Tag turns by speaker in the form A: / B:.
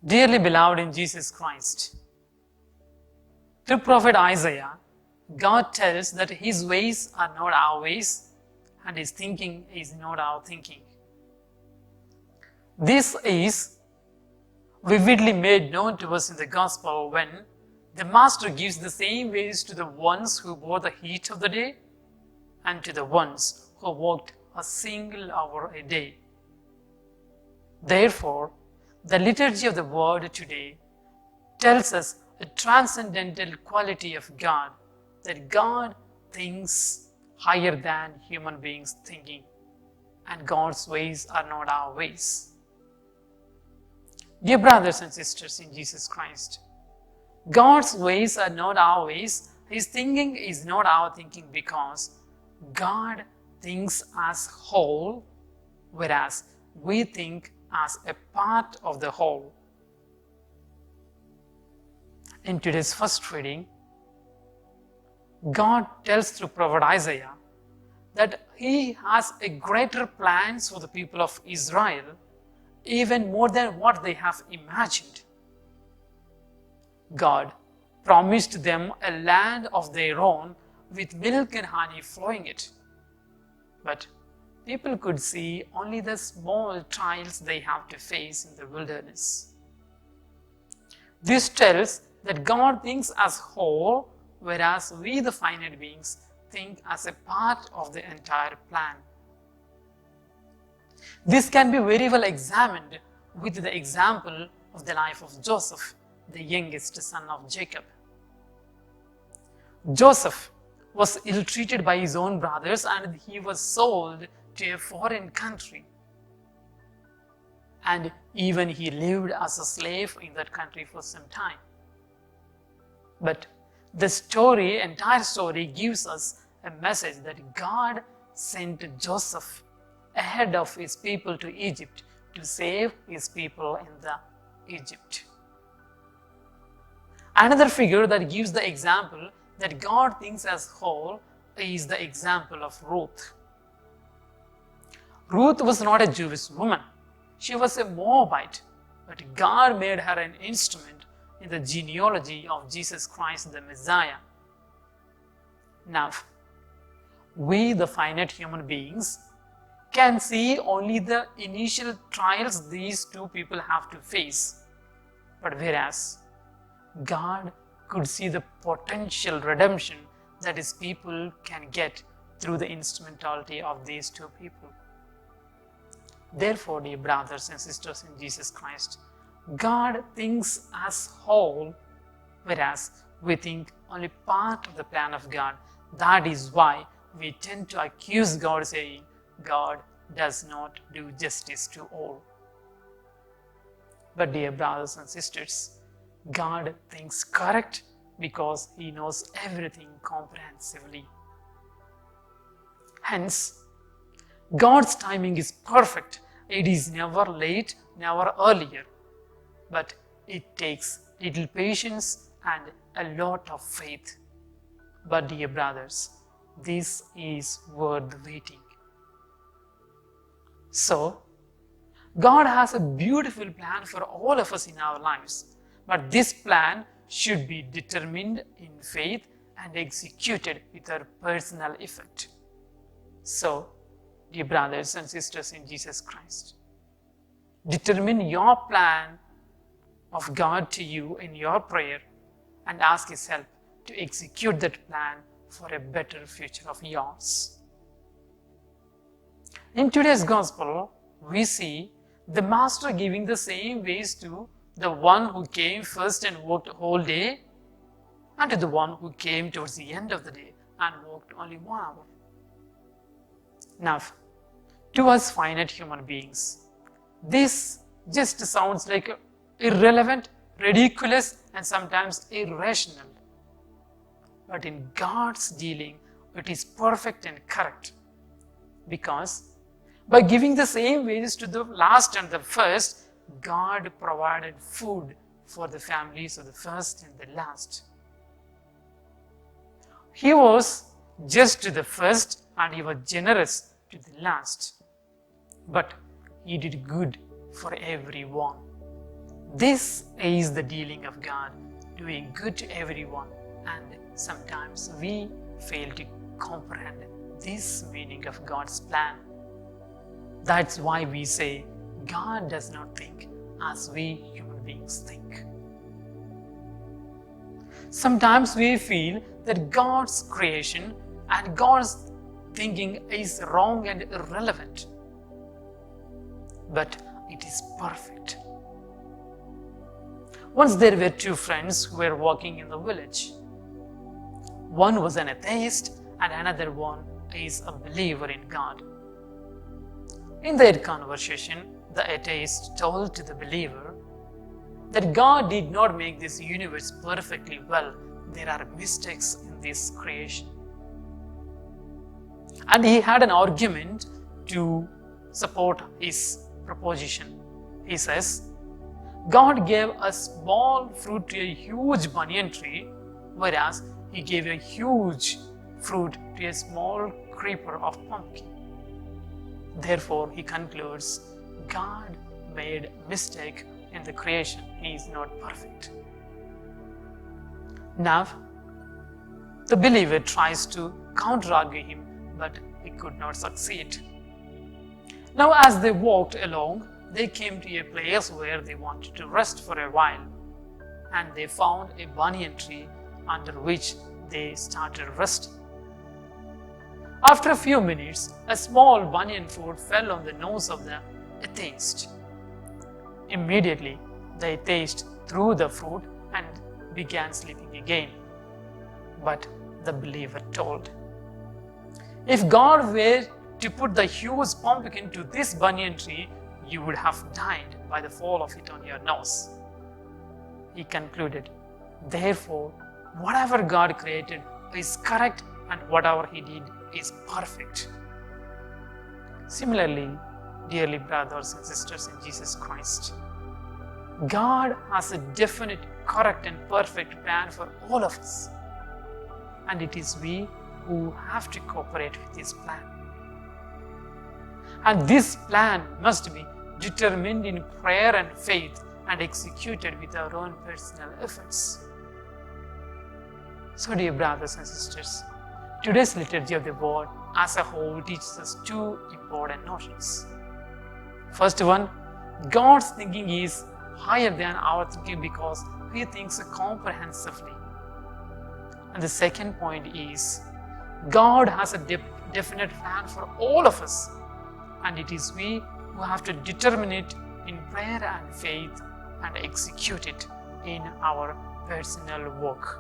A: Dearly beloved in Jesus Christ, through prophet Isaiah, God tells that his ways are not our ways and his thinking is not our thinking. This is vividly made known to us in the gospel when the Master gives the same ways to the ones who bore the heat of the day and to the ones who worked a single hour a day. Therefore, the liturgy of the word today tells us a transcendental quality of God, that God thinks higher than human beings' thinking, and God's ways are not our ways. Dear brothers and sisters in Jesus Christ, God's ways are not our ways. His thinking is not our thinking because God thinks as whole, whereas we think as a part of the whole. In today's first reading, God tells through prophet Isaiah that he has a greater plans for the people of Israel, even more than what they have imagined. God promised them a land of their own with milk and honey flowing it. But people could see only the small trials they have to face in the wilderness. This tells that God thinks as whole, whereas we, the finite beings, think as a part of the entire plan. This can be very well examined with the example of the life of Joseph, the youngest son of Jacob. Joseph was ill-treated by his own brothers and he was sold to a foreign country. And even he lived as a slave in that country for some time. But the entire story gives us a message that God sent Joseph ahead of his people to Egypt to save his people in the Egypt. Another figure that gives the example that God thinks as whole is the example of Ruth. Ruth was not a Jewish woman. She was a Moabite, but God made her an instrument in the genealogy of Jesus Christ the Messiah. Now, we, the finite human beings, can see only the initial trials these two people have to face. But whereas God could see the potential redemption that his people can get through the instrumentality of these two people. Therefore, dear brothers and sisters in Jesus Christ, God thinks as whole, whereas we think only part of the plan of God. That is why we tend to accuse God, saying, God does not do justice to all. But dear brothers and sisters, God thinks correct because he knows everything comprehensively. Hence, God's timing is perfect. It is never late, never earlier. But it takes little patience and a lot of faith. But dear brothers, this is worth waiting. So, God has a beautiful plan for all of us in our lives. But this plan should be determined in faith and executed with our personal effort. So, dear brothers and sisters in Jesus Christ, determine your plan of God to you in your prayer and ask his help to execute that plan for a better future of yours. In today's gospel, we see the Master giving the same ways to the one who came first and worked the whole day, and to the one who came towards the end of the day and worked only 1 hour. Now, to us finite human beings, this just sounds like irrelevant, ridiculous, and sometimes irrational. But in God's dealing, it is perfect and correct. Because by giving the same wages to the last and the first, God provided food for the families of the first and the last. He was just to the first and he was generous to the last. But he did good for everyone. This is the dealing of God, doing good to everyone, and sometimes we fail to comprehend this meaning of God's plan. That's why we say God does not think as we human beings think. Sometimes we feel that God's creation and God's thinking is wrong and irrelevant, but it is perfect. Once there were two friends who were walking in the village. One was an atheist and another one is a believer in God. In their conversation, the atheist told to the believer that God did not make this universe perfectly well. There are mistakes in this creation. And he had an argument to support his proposition. He says, God gave a small fruit to a huge banyan tree, whereas he gave a huge fruit to a small creeper of pumpkin. Therefore, he concludes, God made a mistake in the creation. He is not perfect. Now, the believer tries to counter-argue him, but he could not succeed. Now, as they walked along, they came to a place where they wanted to rest for a while, and they found a banyan tree under which they started resting. After a few minutes, a small banyan fruit fell on the nose of the atheist. Immediately, the atheist threw the fruit and began sleeping again. But the believer told, if God were to put the huge pumpkin to this banyan tree, you would have died by the fall of it on your nose. He concluded, therefore, whatever God created is correct and whatever He did is perfect. Similarly, dearly brothers and sisters in Jesus Christ, God has a definite, correct and perfect plan for all of us. And it is we who have to cooperate with His plan. And this plan must be determined in prayer and faith and executed with our own personal efforts. So, dear brothers and sisters, today's liturgy of the word as a whole teaches us two important notions. First one, God's thinking is higher than our thinking because He thinks comprehensively. And the second point is, God has a definite plan for all of us, and it is we who have to determine it in prayer and faith and execute it in our personal work.